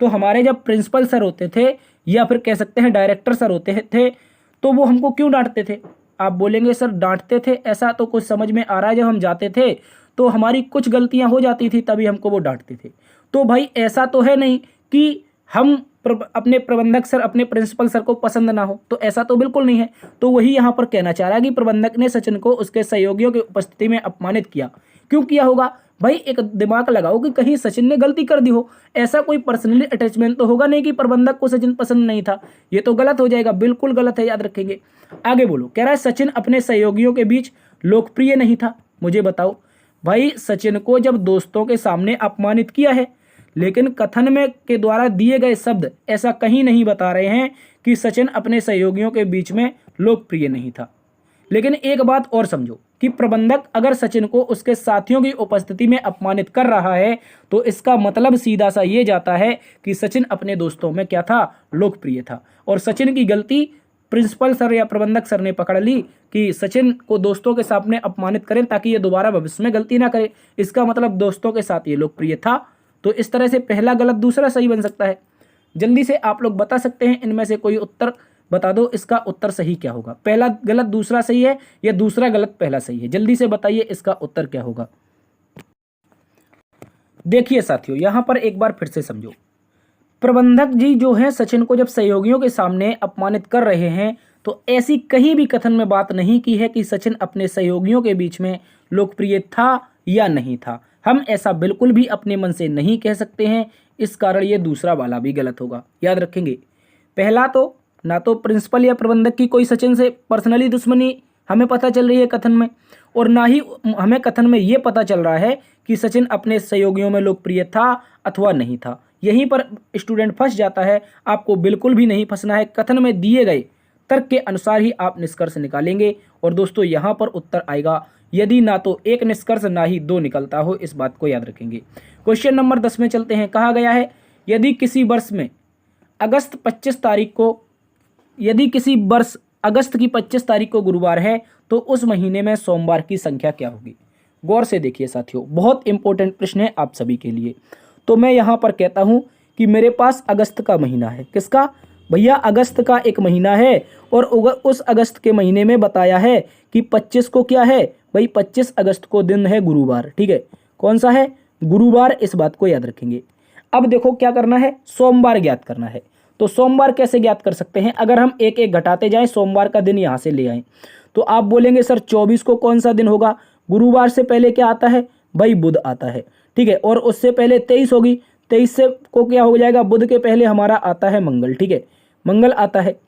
[SPEAKER 1] तो हमारे जब प्रिंसिपल सर होते थे या फिर कह सकते हैं डायरेक्टर सर होते थे, तो वो हमको क्यों डांटते थे? आप बोलेंगे सर डांटते थे, ऐसा तो कुछ समझ में आ रहा है। जब हम जाते थे तो हमारी कुछ गलतियां हो जाती थी, तभी हमको वो डांटते थे। तो भाई ऐसा तो है नहीं कि हम अपने प्रबंधक सर, अपने प्रिंसिपल सर को पसंद ना हो, तो ऐसा तो बिल्कुल नहीं है। तो वही यहाँ पर कहना चाह रहा है कि प्रबंधक ने सचिन को उसके सहयोगियों की उपस्थिति में अपमानित किया। क्यों किया होगा? भाई एक दिमाग लगाओ कि कहीं सचिन ने गलती कर दी हो। ऐसा कोई पर्सनली अटैचमेंट तो होगा नहीं कि प्रबंधक को सचिन पसंद नहीं था। ये तो गलत हो जाएगा, बिल्कुल गलत है, याद रखेंगे। आगे बोलो। कह रहा है सचिन अपने सहयोगियों के बीच लोकप्रिय नहीं था। मुझे बताओ भाई, सचिन को जब दोस्तों के सामने अपमानित किया है, लेकिन कथन में के द्वारा दिए गए शब्द ऐसा कहीं नहीं बता रहे हैं कि सचिन अपने सहयोगियों के बीच में लोकप्रिय नहीं था। लेकिन एक बात और समझो कि प्रबंधक अगर सचिन को उसके साथियों की उपस्थिति में अपमानित कर रहा है, तो इसका मतलब सीधा सा ये जाता है कि सचिन अपने दोस्तों में क्या था? लोकप्रिय था। और सचिन की गलती प्रिंसिपल सर या प्रबंधक सर ने पकड़ ली कि सचिन को दोस्तों के सामने अपमानित करें ताकि ये दोबारा भविष्य में गलती ना करे। इसका मतलब दोस्तों के साथ ये लोकप्रिय था। तो इस तरह से पहला गलत दूसरा सही बन सकता है। जल्दी से आप लोग बता सकते हैं, इनमें से कोई उत्तर बता दो, इसका उत्तर सही क्या होगा? पहला गलत दूसरा सही है या दूसरा गलत पहला सही है? जल्दी से बताइए इसका उत्तर क्या होगा। देखिए साथियों, यहां पर एक बार फिर से समझो। प्रबंधक जी जो हैं सचिन को जब सहयोगियों के सामने अपमानित कर रहे हैं, तो ऐसी कहीं भी कथन में बात नहीं की है कि सचिन अपने सहयोगियों के बीच में लोकप्रिय था या नहीं था। हम ऐसा बिल्कुल भी अपने मन से नहीं कह सकते हैं। इस कारण ये दूसरा वाला भी गलत होगा, याद रखेंगे। पहला तो ना तो प्रिंसिपल या प्रबंधक की कोई सचिन से पर्सनली दुश्मनी हमें पता चल रही है कथन में, और ना ही हमें कथन में ये पता चल रहा है कि सचिन अपने सहयोगियों में लोकप्रिय था अथवा नहीं था। यहीं पर स्टूडेंट फंस जाता है। आपको बिल्कुल भी नहीं फंसना है। कथन में दिए गए तर्क के अनुसार ही आप निष्कर्ष निकालेंगे। और दोस्तों यहाँ पर उत्तर आएगा यदि ना तो एक निष्कर्ष ना ही दो निकलता हो। इस बात को याद रखेंगे। क्वेश्चन नंबर 10 में चलते हैं। कहा गया है यदि किसी वर्ष अगस्त की 25 तारीख को गुरुवार है, तो उस महीने में सोमवार की संख्या क्या होगी? गौर से देखिए साथियों, बहुत इंपॉर्टेंट प्रश्न है आप सभी के लिए। तो मैं यहाँ पर कहता हूँ कि मेरे पास अगस्त का महीना है। किसका? भैया अगस्त का एक महीना है, और उस अगस्त के महीने में बताया है कि 25 को क्या है? भाई 25 अगस्त को दिन है गुरुवार। ठीक है, कौन सा है? गुरुवार। इस बात को याद रखेंगे। अब देखो क्या करना है, सोमवार ज्ञात करना है। तो सोमवार कैसे ज्ञात कर सकते हैं? अगर हम एक एक घटाते जाएं, सोमवार का दिन यहाँ से ले आएं, तो आप बोलेंगे सर 24 को कौन सा दिन होगा? गुरुवार से पहले क्या आता है? भाई बुध आता है। ठीक है, और उससे पहले 23 होगी। 23 से को क्या हो जाएगा? बुध के पहले हमारा आता है मंगल। ठीक है, मंगल आता है।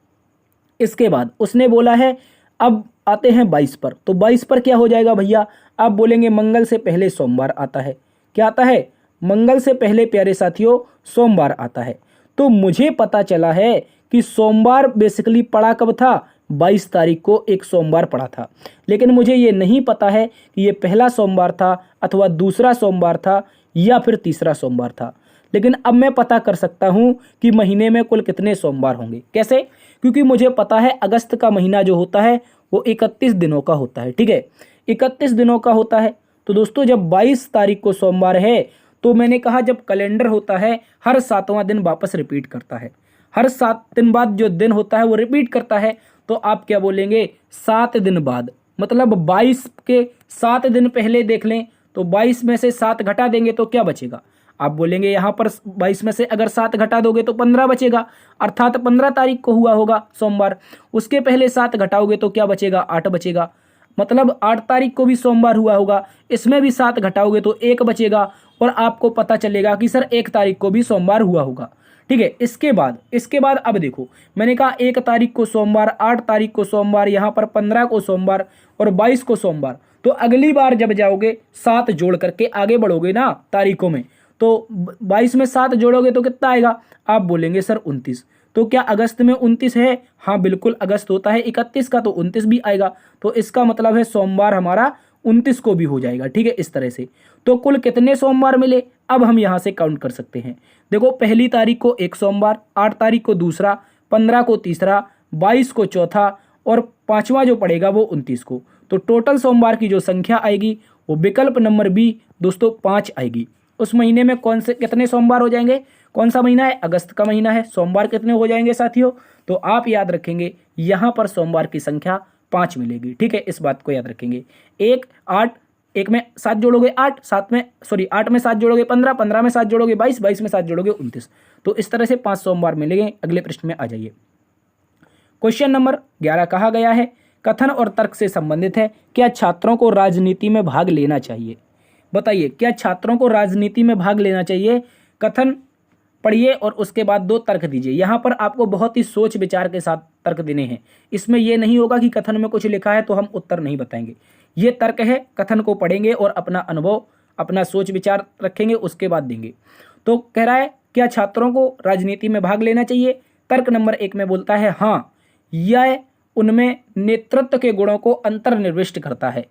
[SPEAKER 1] इसके बाद उसने बोला है अब आते हैं 22 पर, तो 22 पर क्या हो जाएगा भैया? आप बोलेंगे मंगल से पहले सोमवार आता है। क्या आता है? मंगल से पहले प्यारे साथियों सोमवार आता है। तो मुझे पता चला है कि सोमवार बेसिकली पड़ा कब था? 22 तारीख को एक सोमवार पड़ा था। लेकिन मुझे ये नहीं पता है कि ये पहला सोमवार था अथवा दूसरा सोमवार था या फिर तीसरा सोमवार था। लेकिन अब मैं पता कर सकता हूँ कि महीने में कुल कितने सोमवार होंगे। कैसे? क्योंकि मुझे पता है अगस्त का महीना जो होता है वो 31 दिनों का होता है। ठीक है, 31 दिनों का होता है। तो दोस्तों जब 22 तारीख को सोमवार है, तो मैंने कहा जब कैलेंडर होता है हर 7वां दिन वापस रिपीट करता है। हर 7 दिन बाद जो दिन होता है वो रिपीट करता है। तो आप क्या बोलेंगे? 7 दिन बाद मतलब 22 के 7 दिन पहले देख लें तो 22 में से 7 घटा देंगे तो क्या बचेगा। आप बोलेंगे यहाँ पर 22 में से अगर 7 घटा दोगे तो 15 बचेगा, अर्थात 15 तारीख को हुआ होगा सोमवार। उसके पहले 7 घटाओगे तो क्या बचेगा, 8 बचेगा। मतलब 8 तारीख को भी सोमवार हुआ होगा, इसमें भी 7 घटाओगे तो 1 बचेगा और आपको पता चलेगा कि सर 1 तारीख को भी सोमवार हुआ होगा। ठीक है, इसके बाद अब देखो, मैंने कहा 1 तारीख को सोमवार, 8 तारीख को सोमवार, यहाँ पर 15 को सोमवार और 22 को सोमवार। तो अगली बार जब जाओगे 7 जोड़ करके आगे बढ़ोगे ना तारीखों में, तो 22 में 7 जोड़ोगे तो कितना आएगा। आप बोलेंगे सर 29। तो क्या अगस्त में 29 है। हाँ बिल्कुल अगस्त होता है 31 का, तो 29 भी आएगा। तो इसका मतलब है सोमवार हमारा 29 को भी हो जाएगा। ठीक है, इस तरह से। तो कुल कितने सोमवार मिले, अब हम यहाँ से काउंट कर सकते हैं। देखो, पहली तारीख को 1 सोमवार, 8 तारीख को दूसरा, 15 को तीसरा, 22 को चौथा और 5वां जो पड़ेगा वो 29 को। तो टोटल सोमवार की जो संख्या आएगी वो विकल्प नंबर बी दोस्तों 5 आएगी। उस महीने में कितने सोमवार हो जाएंगे, कौन सा महीना है, अगस्त का महीना है, सोमवार कितने हो जाएंगे साथियों। तो आप याद रखेंगे यहाँ पर सोमवार की संख्या 5 मिलेगी। ठीक है, इस बात को याद रखेंगे। 1 में 7 जोड़ोगे 8, 8 में 7 जोड़ोगे 15, 15 में 7 जोड़ोगे 22, 22 में 7 जोड़ोगे 29। तो इस तरह से 5 सोमवार मिलेंगे। अगले प्रश्न में आ जाइए। क्वेश्चन नंबर 11 कहा गया है, कथन और तर्क से संबंधित है, क्या छात्रों को राजनीति में भाग लेना चाहिए। बताइए, क्या छात्रों को राजनीति में भाग लेना चाहिए। कथन पढ़िए और उसके बाद 2 तर्क दीजिए। यहाँ पर आपको बहुत ही सोच विचार के साथ तर्क देने हैं। इसमें यह नहीं होगा कि कथन में कुछ लिखा है तो हम उत्तर नहीं बताएंगे। ये तर्क है, कथन को पढ़ेंगे और अपना अनुभव, अपना सोच विचार रखेंगे, उसके बाद देंगे। तो कह रहा है क्या छात्रों को राजनीति में भाग लेना चाहिए। तर्क नंबर 1 में बोलता है हाँ, यह उनमें नेतृत्व के गुणों को अंतर्निविष्ट करता है।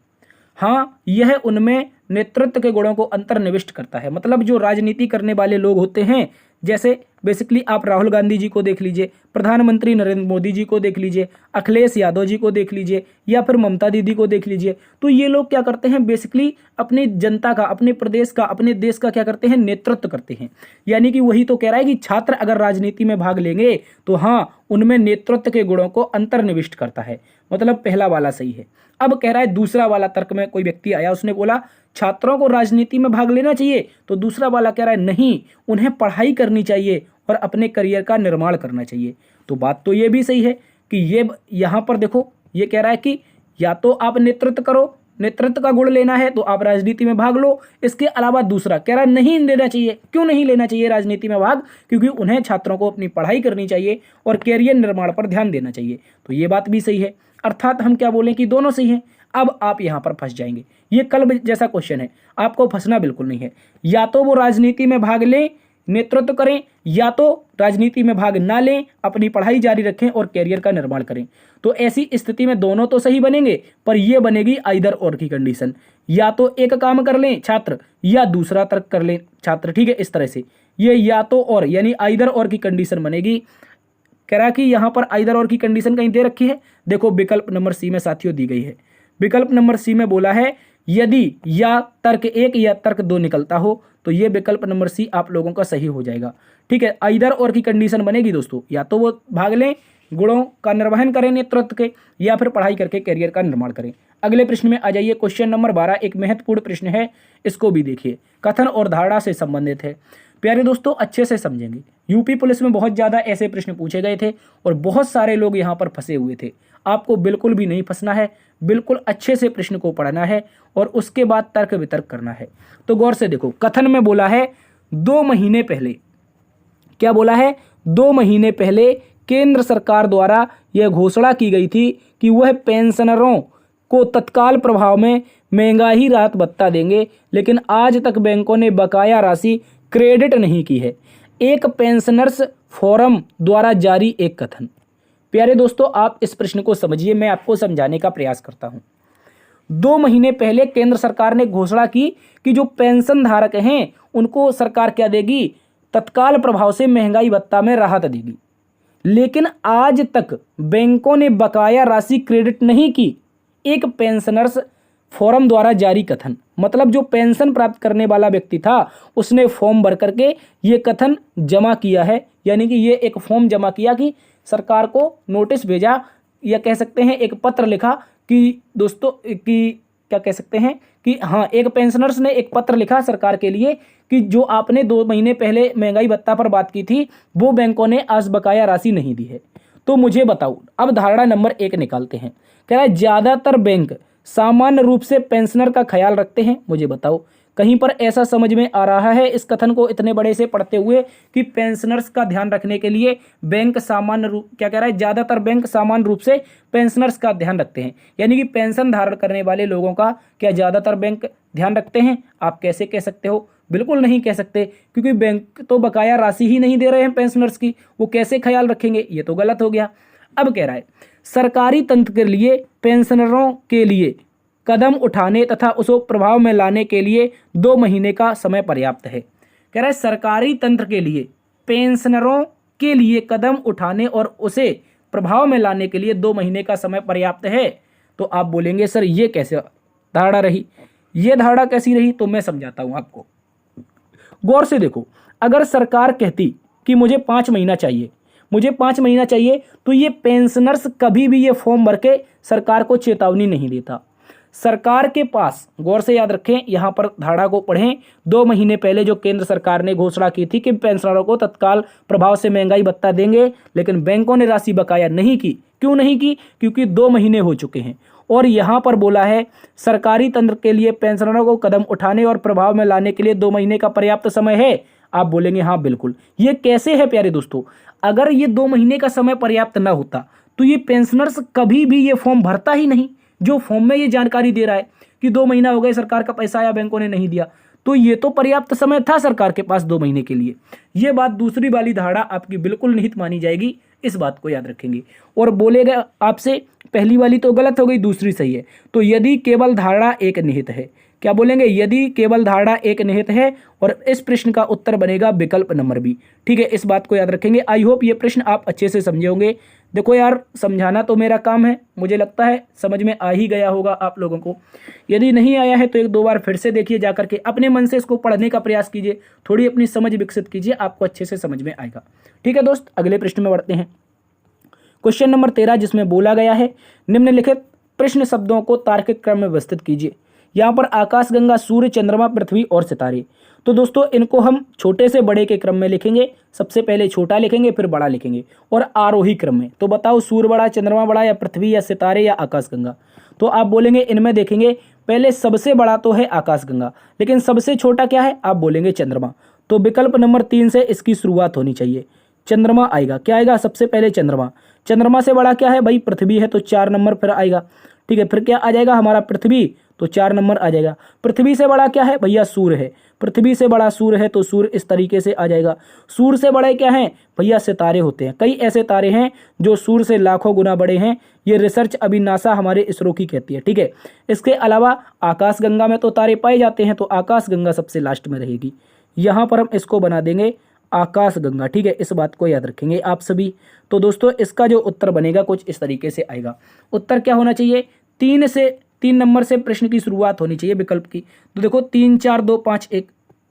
[SPEAKER 1] हाँ, यह उनमें नेतृत्व के गुणों को अंतर्निविष्ट करता है। मतलब जो राजनीति करने वाले लोग होते हैं, जैसे बेसिकली आप राहुल गांधी जी को देख लीजिए, प्रधानमंत्री नरेंद्र मोदी जी को देख लीजिए, अखिलेश यादव जी को देख लीजिए, या फिर ममता दीदी को देख लीजिए। तो ये लोग क्या करते हैं, बेसिकली अपनी जनता का, अपने प्रदेश का, अपने देश का क्या करते हैं, नेतृत्व करते हैं। यानी कि वही तो कह रहा है कि छात्र अगर राजनीति में भाग लेंगे तो हाँ, उनमें नेतृत्व के गुणों को अंतर्निविष्ट करता है। मतलब पहला वाला सही है। अब कह रहा है दूसरा वाला तर्क में कोई व्यक्ति आया, उसने बोला छात्रों को राजनीति में भाग लेना चाहिए। तो दूसरा वाला कह रहा है नहीं, उन्हें पढ़ाई करनी चाहिए और अपने करियर का निर्माण करना चाहिए। तो बात तो ये भी सही है कि ये यहाँ पर देखो, ये कह रहा है कि या तो आप नेतृत्व करो, नेतृत्व का गुण लेना है तो आप राजनीति में भाग लो। इसके अलावा दूसरा कह रहा है नहीं लेना चाहिए। क्यों नहीं लेना चाहिए राजनीति में भाग, क्योंकि उन्हें छात्रों को अपनी पढ़ाई करनी चाहिए और करियर निर्माण पर ध्यान देना चाहिए। तो ये बात भी सही है। अर्थात हम क्या बोलें कि दोनों सही हैं। अब आप यहाँ पर फंस जाएंगे। ये कल जैसा क्वेश्चन है, आपको फंसना बिल्कुल नहीं है। या तो वो राजनीति में भाग लें, नेतृत्व करें, या तो राजनीति में भाग ना लें, अपनी पढ़ाई जारी रखें और कैरियर का निर्माण करें। तो ऐसी स्थिति में दोनों तो सही बनेंगे, पर यह बनेगी आइदर और की कंडीशन। या तो एक काम कर लें छात्र, या दूसरा तर्क कर लें छात्र। ठीक है, इस तरह से ये या तो और यानी आइदर और की कंडीशन बनेगी। कह रहा कि यहाँ पर आइदर और की कंडीशन कहीं दे रखी है, देखो विकल्प नंबर सी में साथियों दी गई है। विकल्प नंबर सी में बोला है यदि या तर्क 1 या तर्क 2 निकलता हो तो ये विकल्प नंबर सी आप लोगों का सही हो जाएगा। ठीक है, आइदर और की कंडीशन बनेगी दोस्तों, या तो वो भाग लें, गुणों का निर्वहन करें नेतृत्व के, या फिर पढ़ाई करके करियर का निर्माण करें। अगले प्रश्न में आ जाइए। क्वेश्चन नंबर 12 एक महत्वपूर्ण प्रश्न है, इसको भी देखिए। कथन और धारणा से संबंधित है। प्यारे दोस्तों, अच्छे से समझेंगे। यूपी पुलिस में बहुत ज़्यादा ऐसे प्रश्न पूछे गए थे और बहुत सारे लोग यहाँ पर फंसे हुए थे। आपको बिल्कुल भी नहीं फंसना है, बिल्कुल अच्छे से प्रश्न को पढ़ना है और उसके बाद तर्क वितर्क करना है। तो गौर से देखो, कथन में बोला है 2 महीने पहले, क्या बोला है, 2 महीने पहले केंद्र सरकार द्वारा यह घोषणा की गई थी कि वह पेंशनरों को तत्काल प्रभाव में महंगाई राहत भत्ता देंगे, लेकिन आज तक बैंकों ने बकाया राशि क्रेडिट नहीं की है। एक पेंशनर्स फोरम द्वारा जारी एक कथन। प्यारे दोस्तों, आप इस प्रश्न को समझिए, मैं आपको समझाने का प्रयास करता हूं। 2 महीने पहले केंद्र सरकार ने घोषणा की कि जो पेंशन धारक हैं उनको सरकार क्या देगी, तत्काल प्रभाव से महंगाई भत्ता में राहत देगी, लेकिन आज तक बैंकों ने बकाया राशि क्रेडिट नहीं की। एक पेंशनर्स फोरम द्वारा जारी कथन, मतलब जो पेंशन प्राप्त करने वाला व्यक्ति था उसने फॉर्म भर करके ये कथन जमा किया है, यानी कि ये एक फॉर्म जमा किया कि सरकार को नोटिस भेजा या कह सकते हैं एक पत्र लिखा कि दोस्तों कि क्या कह सकते हैं कि हाँ, एक पेंशनर्स ने एक पत्र लिखा सरकार के लिए कि जो आपने 2 महीने पहले महंगाई भत्ता पर बात की थी वो बैंकों ने आज बकाया राशि नहीं दी है। तो मुझे बताओ, अब धारणा नंबर 1 निकालते हैं। कह रहा है ज़्यादातर बैंक सामान्य रूप से पेंशनर का ख्याल रखते हैं। मुझे बताओ कहीं पर ऐसा समझ में आ रहा है इस कथन को इतने बड़े से पढ़ते हुए कि पेंशनर्स का ध्यान रखने के लिए बैंक सामान्य रूप, क्या कह रहा है, ज़्यादातर बैंक सामान्य रूप से पेंशनर्स का ध्यान रखते हैं, यानी कि पेंशन धारण करने वाले लोगों का क्या ज़्यादातर बैंक ध्यान रखते हैं? आप कैसे कह सकते हो? बिल्कुल नहीं कह सकते, क्योंकि बैंक तो बकाया राशि ही नहीं दे रहे हैं पेंशनर्स की, वो कैसे ख्याल रखेंगे? ये तो गलत हो गया। अब कह रहा है सरकारी तंत्र के लिए पेंशनरों के लिए कदम उठाने तथा उसको प्रभाव में लाने के लिए 2 महीने का समय पर्याप्त है। कह रहा है सरकारी तंत्र के लिए पेंशनरों के लिए कदम उठाने और उसे प्रभाव में लाने के लिए 2 महीने का समय पर्याप्त है। तो आप बोलेंगे सर ये कैसे धारणा रही, ये धारणा कैसी रही? तो मैं समझाता हूं आपको। गौर से देखो, अगर सरकार कहती कि मुझे 5 महीना चाहिए, मुझे 5 महीना चाहिए, तो ये पेंशनर्स कभी भी ये फॉर्म भर के सरकार को चेतावनी नहीं देता। सरकार के पास, गौर से याद रखें, यहां पर धारणा को पढ़ें, 2 महीने पहले जो केंद्र सरकार ने घोषणा की थी कि पेंशनरों को तत्काल प्रभाव से महंगाई भत्ता देंगे, लेकिन बैंकों ने राशि बकाया नहीं की। क्यों नहीं की? क्योंकि 2 महीने हो चुके हैं। और यहां पर बोला है सरकारी तंत्र के लिए पेंशनरों को कदम उठाने और प्रभाव में लाने के लिए 2 महीने का पर्याप्त समय है। आप बोलेंगे हाँ बिल्कुल। ये कैसे है प्यारे दोस्तों? अगर ये 2 महीने का समय पर्याप्त ना होता तो ये पेंशनर्स कभी भी ये फॉर्म भरता ही नहीं। जो फॉर्म में ये जानकारी दे रहा है कि 2 महीना हो गए, सरकार का पैसा आया, बैंकों ने नहीं दिया, तो ये तो पर्याप्त समय था सरकार के पास 2 महीने के लिए। ये बात दूसरी वाली धारणा आपकी बिल्कुल निहित मानी जाएगी, इस बात को याद रखेंगे। और बोलेगा आपसे पहली वाली तो गलत हो गई, दूसरी सही है। तो यदि केवल धारणा एक निहित है, क्या बोलेंगे? यदि केवल धारणा एक निहित है, और इस प्रश्न का उत्तर बनेगा विकल्प नंबर बी। ठीक है, इस बात को याद रखेंगे। आई होप ये प्रश्न आप अच्छे से समझे होंगे। देखो यार, समझाना तो मेरा काम है, मुझे लगता है समझ में आ ही गया होगा आप लोगों को। यदि नहीं आया है तो 1-2 बार फिर से देखिए, जाकर के अपने मन से इसको पढ़ने का प्रयास कीजिए, थोड़ी अपनी समझ विकसित कीजिए, आपको अच्छे से समझ में आएगा। ठीक है दोस्त, अगले प्रश्न में बढ़ते हैं। क्वेश्चन नंबर 13, जिसमें बोला गया है निम्नलिखित प्रश्न शब्दों को तार्किक क्रम में व्यवस्थित कीजिए। यहाँ पर आकाश गंगा, सूर्य, चंद्रमा, पृथ्वी और सितारे। तो दोस्तों इनको हम छोटे से बड़े के क्रम में लिखेंगे। सबसे पहले छोटा लिखेंगे, फिर बड़ा लिखेंगे, और आरोही क्रम में। तो बताओ सूर्य बड़ा, चंद्रमा बड़ा, या पृथ्वी, या सितारे, या आकाश गंगा? तो आप बोलेंगे इनमें देखेंगे पहले सबसे बड़ा तो है आकाश गंगा, लेकिन सबसे छोटा क्या है? आप बोलेंगे चंद्रमा। तो विकल्प नंबर 3 से इसकी शुरुआत होनी चाहिए, चंद्रमा आएगा। क्या आएगा? सबसे पहले चंद्रमा। चंद्रमा से बड़ा क्या है भाई? पृथ्वी है, तो 4 नंबर फिर आएगा। ठीक है, फिर क्या आ जाएगा हमारा? पृथ्वी, तो 4 नंबर आ जाएगा। पृथ्वी से बड़ा क्या है भैया? सूर्य है। पृथ्वी से बड़ा सूर्य है, तो सूर्य इस तरीके से आ जाएगा। सूर्य से बड़े क्या हैं भैया? सितारे होते हैं। कई ऐसे तारे हैं जो सूर्य से लाखों गुना बड़े हैं। ये रिसर्च अभी नासा हमारे इसरो की कहती है। ठीक है, इसके अलावा आकाश गंगा में तो तारे पाए जाते हैं, तो आकाश गंगा सबसे लास्ट में रहेगी। यहाँ पर हम इसको बना देंगे आकाश गंगा। ठीक है, इस बात को याद रखेंगे आप सभी। तो दोस्तों इसका जो उत्तर बनेगा कुछ इस तरीके से आएगा। उत्तर क्या होना चाहिए? 3 नंबर से प्रश्न की शुरुआत होनी चाहिए विकल्प की। तो देखो 3 4 2 5 1,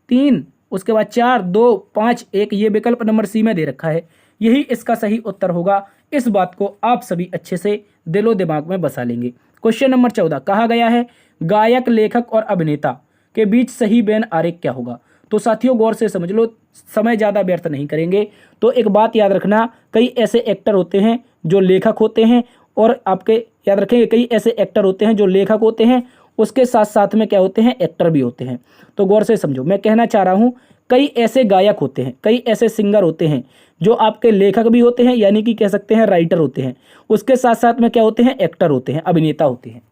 [SPEAKER 1] 3, उसके बाद 4 2 5 1, ये विकल्प नंबर सी में दे रखा है। यही इसका सही उत्तर होगा। इस बात को आप सभी अच्छे से दिलो दिमाग में बसा लेंगे। क्वेश्चन नंबर 14 कहा गया है गायक, लेखक और अभिनेता के बीच सही बेन आरेख क्या होगा? तो साथियों गौर से समझ लो, समय ज़्यादा व्यर्थ नहीं करेंगे। तो एक बात याद रखना, कई ऐसे एक्टर होते हैं जो लेखक होते हैं, और आपके याद रखेंगे कई ऐसे एक्टर होते हैं जो लेखक होते हैं, उसके साथ साथ में क्या होते हैं? एक्टर भी होते हैं। तो गौर से समझो, मैं कहना चाह रहा हूँ कई ऐसे गायक होते हैं, कई ऐसे सिंगर होते हैं जो आपके लेखक भी होते हैं, यानी कि कह सकते हैं राइटर होते हैं। उसके साथ साथ में क्या होते हैं? एक्टर होते हैं, अभिनेता होते हैं।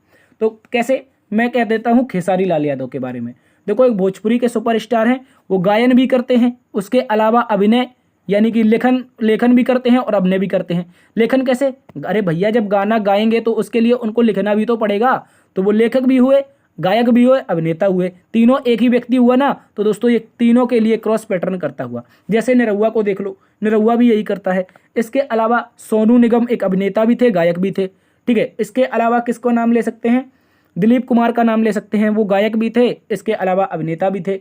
[SPEAKER 1] तो कैसे? मैं कह देता हूँ खेसारी लाल यादव के बारे में। देखो एक भोजपुरी के सुपरस्टार हैं, वो गायन भी करते हैं, उसके अलावा अभिनय यानी कि लेखन भी करते हैं और अभिनय भी करते हैं। लेखन कैसे? अरे भैया जब गाना गाएंगे तो उसके लिए उनको लिखना भी तो पड़ेगा। तो वो लेखक भी हुए, गायक भी हुए, अभिनेता हुए, तीनों एक ही व्यक्ति हुआ ना। तो दोस्तों ये तीनों के लिए क्रॉस पैटर्न करता हुआ, जैसे निरहुआ को देख लो, निरहुआ भी यही करता है। इसके अलावा सोनू निगम एक अभिनेता भी थे, गायक भी थे। ठीक है, इसके अलावा किसको नाम ले सकते हैं? दिलीप कुमार का नाम ले सकते हैं, वो गायक भी थे, इसके अलावा अभिनेता भी थे।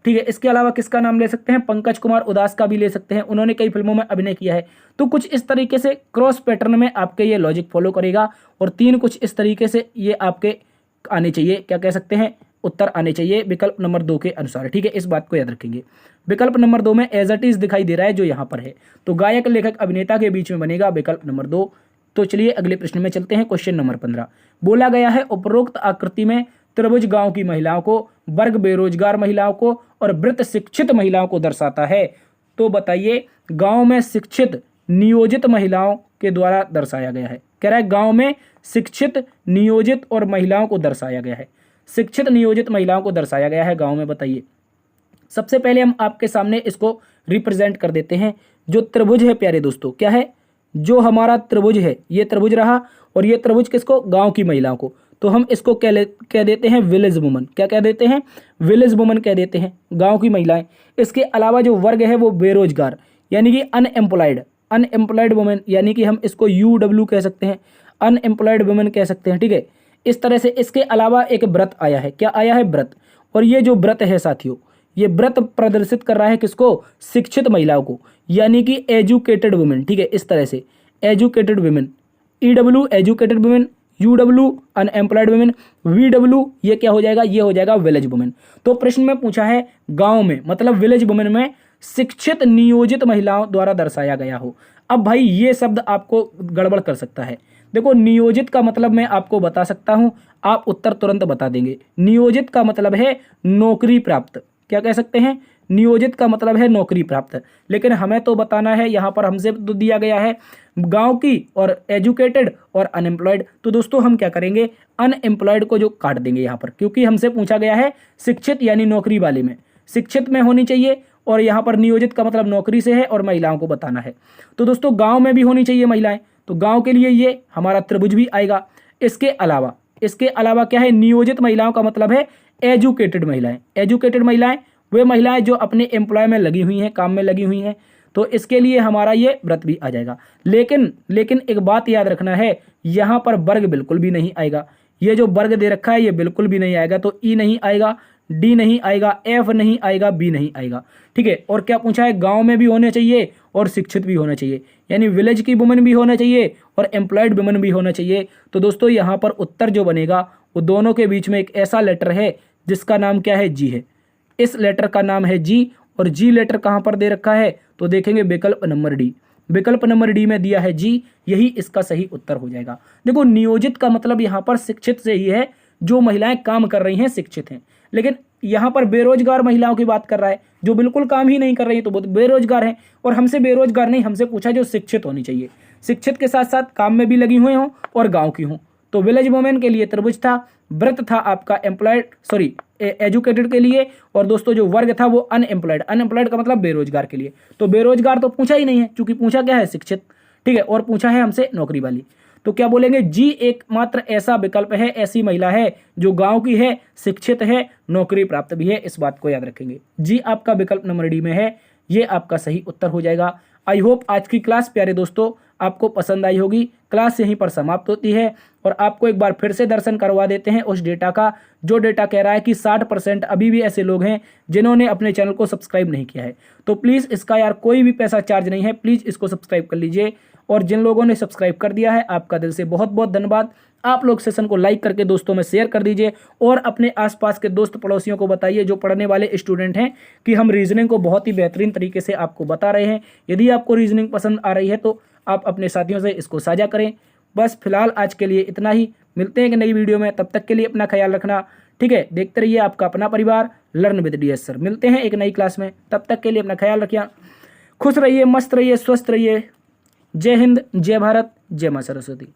[SPEAKER 1] ठीक है। इसके अलावा किसका नाम ले सकते हैं, पंकज कुमार उदास का भी ले सकते हैं, उन्होंने कई फिल्मों में अभिनय किया है। तो कुछ इस तरीके से क्रॉस पैटर्न में आपके ये लॉजिक फॉलो करेगा और 3 कुछ इस तरीके से ये आपके आने चाहिए, क्या कह सकते हैं, उत्तर आने चाहिए विकल्प नंबर 2 के अनुसार। ठीक है, इस बात को याद रखेंगे। विकल्प नंबर 2 में एज इट इज दिखाई दे रहा है जो यहाँ पर है, तो गायक लेखक अभिनेता के बीच में बनेगा विकल्प नंबर 2। तो चलिए अगले प्रश्न में चलते हैं। क्वेश्चन नंबर 15 बोला गया है उपरोक्त आकृति में त्रिभुज गांव की महिलाओं को, वर्ग बेरोजगार महिलाओं को और वृत्त शिक्षित महिलाओं को दर्शाता है। तो बताइए गांव में शिक्षित नियोजित महिलाओं के द्वारा दर्शाया गया है। कह रहा है गांव में शिक्षित नियोजित और महिलाओं को दर्शाया गया है, शिक्षित नियोजित महिलाओं को दर्शाया गया है गांव में। बताइए सबसे पहले हम आपके सामने इसको रिप्रेजेंट कर देते हैं। जो त्रिभुज है प्यारे दोस्तों, क्या है, जो हमारा त्रिभुज है, ये त्रिभुज रहा और ये त्रिभुज किसको, गांव की महिलाओं को। तो हम इसको कह देते हैं विलेज वुमन। क्या कह देते हैं, विलेज वुमन कह देते हैं, गांव की महिलाएं। इसके अलावा जो वर्ग है वो बेरोजगार यानी कि अनएम्प्लॉयड वुमेन, यानी कि हम इसको UW कह सकते हैं, अनएम्प्लॉयड वुमेन कह सकते हैं। ठीक है, इस तरह से। इसके अलावा एक व्रत आया है, क्या आया है, व्रत। और ये जो व्रत है साथियों, ये व्रत प्रदर्शित कर रहा है किसको, शिक्षित महिलाओं को, यानी कि एजुकेटेड वुमेन। ठीक है, इस तरह से educated women, EW educated women, UW unemployed women, VW ये क्या हो जाएगा, ये हो जाएगा विलेज वुमेन। तो प्रश्न में पूछा है गांव में, मतलब विलेज वुमेन में शिक्षित नियोजित महिलाओं द्वारा दर्शाया गया हो। अब भाई ये शब्द आपको गड़बड़ कर सकता है। देखो नियोजित का मतलब मैं आपको बता सकता हूं, आप उत्तर तुरंत बता देंगे। नियोजित का मतलब है नौकरी प्राप्त, क्या कह सकते हैं, नियोजित का मतलब है नौकरी प्राप्त। लेकिन हमें तो बताना है, यहाँ पर हमसे तो दिया गया है गांव की और एजुकेटेड और अनएम्प्लॉयड। तो दोस्तों हम क्या करेंगे, अनएम्प्लॉयड को जो काट देंगे यहाँ पर, क्योंकि हमसे पूछा गया है शिक्षित यानी नौकरी वाले में, शिक्षित में होनी चाहिए और यहाँ पर नियोजित का मतलब नौकरी से है और महिलाओं को बताना है। तो दोस्तों गाँव में भी होनी चाहिए महिलाएं, तो गाँव के लिए ये हमारा त्रिभुज भी आएगा। इसके अलावा क्या है, नियोजित महिलाओं का मतलब है एजुकेटेड महिलाएं। एजुकेटेड महिलाएं वे महिलाएं जो अपने एम्प्लॉय में लगी हुई हैं, काम में लगी हुई हैं, तो इसके लिए हमारा ये व्रत भी आ जाएगा। लेकिन एक बात याद रखना है, यहाँ पर वर्ग बिल्कुल भी नहीं आएगा। ये जो वर्ग दे रखा है ये बिल्कुल भी नहीं आएगा। तो E नहीं आएगा, D नहीं आएगा, F नहीं आएगा, B नहीं आएगा। ठीक है, और क्या पूछा है, गाँव में भी होने चाहिए और शिक्षित भी होना चाहिए, यानी विलेज की वुमेन भी होना चाहिए और एम्प्लॉयड वुमेन भी होना चाहिए। तो दोस्तों यहाँ पर उत्तर जो बनेगा वो दोनों के बीच में एक ऐसा लेटर है जिसका नाम क्या है, G है। इस लेटर का नाम है G और G लेटर कहाँ पर दे रखा है, तो देखेंगे विकल्प नंबर D। विकल्प नंबर D में दिया है G, यही इसका सही उत्तर हो जाएगा। देखो नियोजित का मतलब यहाँ पर शिक्षित से ही है, जो महिलाएं काम कर रही हैं शिक्षित हैं। लेकिन यहाँ पर बेरोजगार महिलाओं की बात कर रहा है, जो बिल्कुल काम ही नहीं कर रही है तो वो बेरोजगार हैं। और हमसे बेरोजगार नहीं, हमसे पूछा जो शिक्षित होनी चाहिए, शिक्षित के साथ साथ काम में भी लगी हुई हों और गाँव की हों। तो विलेज वुमेन के लिए त्रिभुज था, व्रत था आपका एजुकेटेड के लिए, और दोस्तों जो वर्ग था वो अनएम्प्लॉयड का मतलब बेरोजगार के लिए। तो बेरोजगार तो पूछा ही नहीं है, क्योंकि पूछा क्या है, शिक्षित। ठीक है, और पूछा है हमसे नौकरी वाली। तो क्या बोलेंगे, G एकमात्र ऐसा विकल्प है, ऐसी महिला है जो गांव की है, शिक्षित है, नौकरी प्राप्त भी है। इस बात को याद रखेंगे, G आपका विकल्प नंबर D में है, ये आपका सही उत्तर हो जाएगा। आई होप आज की क्लास प्यारे दोस्तों आपको पसंद आई होगी। क्लास यहीं पर समाप्त होती है और आपको एक बार फिर से दर्शन करवा देते हैं उस डेटा का, जो डेटा कह रहा है कि 60% अभी भी ऐसे लोग हैं जिन्होंने अपने चैनल को सब्सक्राइब नहीं किया है। तो प्लीज़ इसका यार कोई भी पैसा चार्ज नहीं है, प्लीज़ इसको सब्सक्राइब कर लीजिए। और जिन लोगों ने सब्सक्राइब कर दिया है आपका दिल से बहुत बहुत धन्यवाद। आप लोग सेशन को लाइक करके दोस्तों में शेयर कर दीजिए और अपने आसपास के दोस्त पड़ोसियों को बताइए जो पढ़ने वाले स्टूडेंट हैं कि हम रीजनिंग को बहुत ही बेहतरीन तरीके से आपको बता रहे हैं। यदि आपको रीजनिंग पसंद आ रही है तो आप अपने साथियों से इसको साझा करें। बस फिलहाल आज के लिए इतना ही, मिलते हैं एक नई वीडियो में, तब तक के लिए अपना ख्याल रखना। ठीक है, देखते रहिए आपका अपना परिवार लर्न विद DS सर। मिलते हैं एक नई क्लास में, तब तक के लिए अपना ख्याल रखिए, खुश रहिए, मस्त रहिए, स्वस्थ रहिए। जय हिंद, जय भारत, जय मां सरस्वती।